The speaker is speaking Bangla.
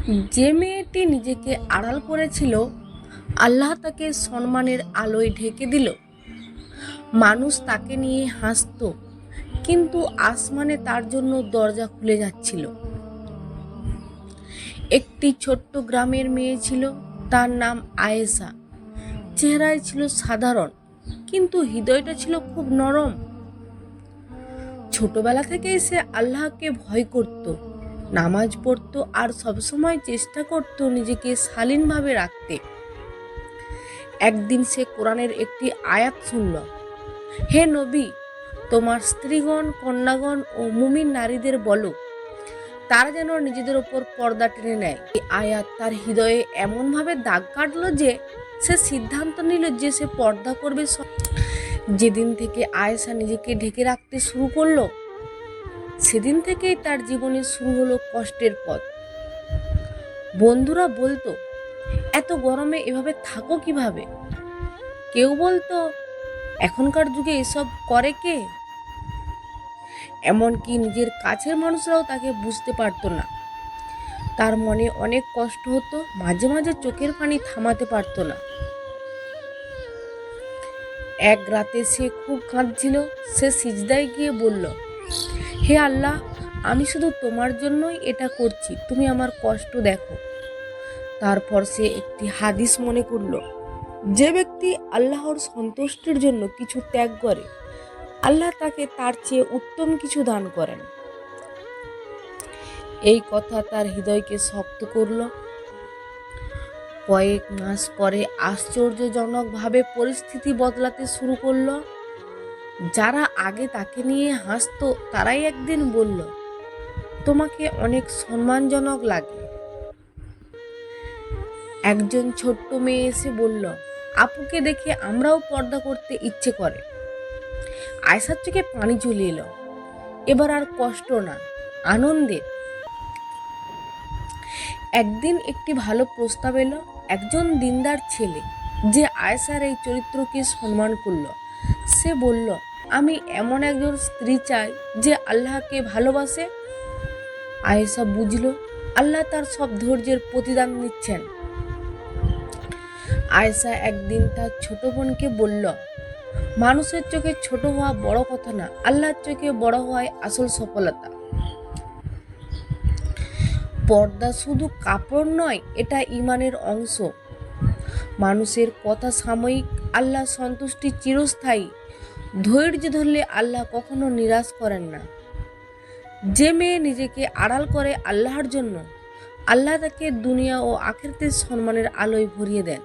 যে মেয়েটি নিজেকে আড়াল করেছিল, আল্লাহ তাকে সম্মানের আলোয় ঢেকে দিল। মানুষ তাকে নিয়ে হাসতো, কিন্তু আসমানে তার জন্য দরজা খুলে যাচ্ছিল। একটি ছোট্ট গ্রামের মেয়ে ছিল, তার নাম আয়েশা। চেহারায় ছিল সাধারণ, কিন্তু হৃদয়টা ছিল খুব নরম। ছোটবেলা থেকেই সে আল্লাহকে ভয় করত, নামাজ পড়তো আর সবসময় চেষ্টা করত নিজেকে শালীনভাবে রাখতে। একদিন সে কোরআনের একটি আয়াত শুনল, হে নবী, তোমার স্ত্রীগণ, কন্যাগণ ও মুমিন নারীদের বলো তারা যেন নিজেদের ওপর পর্দা টেনে নেয়। এই আয়াত তার হৃদয়ে এমনভাবে দাগ কাটলো যে সে সিদ্ধান্ত নিল যে সে পর্দা করবে। যেদিন থেকে আয়েশা নিজেকে ঢেকে রাখতে শুরু করলো, সেদিন থেকেই তার জীবনে শুরু হলো কষ্টের পথ। বন্ধুরা বলতো, এত গরমে এভাবে থাকো কিভাবে? কেউ বলতো, এখনকার যুগে এসব করে কে? এমনকি নিজের কাছের মানুষরাও তাকে বুঝতে পারতো না। তার মনে অনেক কষ্ট হতো, মাঝে মাঝে চোখের পানি থামাতে পারতো না। এক রাতে সে খুব কাঁদছিল। সে সিজদায় গিয়ে বলল, হে আল্লাহ, আমি শুধু তোমার জন্যই এটা করছি, তুমি আমার কষ্ট দেখো। তারপর সে একটি হাদিস মনে করল, যে ব্যক্তি আল্লাহর সন্তুষ্টির জন্য কিছু ত্যাগ করে, আল্লাহ তাকে তার চেয়ে উত্তম কিছু দান করেন। এই কথা তার হৃদয়কে শক্ত করল। কয়েক মাস পরে আশ্চর্যজনকভাবে পরিস্থিতি বদলাতে শুরু করলো। যারা আগে তাকে নিয়ে হাসতো, তারাই একদিন বলল, তোমাকে অনেক সম্মানজনক লাগে। একজন ছোট্ট মেয়ে এসে বলল, আপুকে দেখে আমরাও পর্দা করতে ইচ্ছে করে। আয়েশার চোখে পানি চলে এলো। এবার আর কষ্ট না, আনন্দের। একদিন একটি ভালো প্রস্তাব এলো। একজন দিনদার ছেলে, যে আয়েশার এই চরিত্রকে সম্মান করল, সে বলল, আমি এমন একজন স্ত্রী চাই যে আল্লাহকে ভালোবাসে। আয়েশা বুঝল আল্লাহ তার সব ধৈর্যের প্রতিদান নিচ্ছেন। আয়েশা একদিন তার ছোট বোনকে বলল, মানুষের চোখে ছোট হওয়া বড় কথা না, আল্লাহর চোখে বড় হওয়াই আসল সফলতা। পর্দা শুধু কাপড় নয়, এটা ঈমানের অংশ। মানুষের কথা সাময়িক, আল্লাহ সন্তুষ্টি চিরস্থায়ী। ধৈর্য ধরলে আল্লাহ কখনো নিরাশ করেন না। যে মেয়ে নিজেকে আড়াল করে আল্লাহর জন্য, আল্লাহ তাকে দুনিয়া ও আখিরাতের সম্মানের আলোয় ভরিয়ে দেন।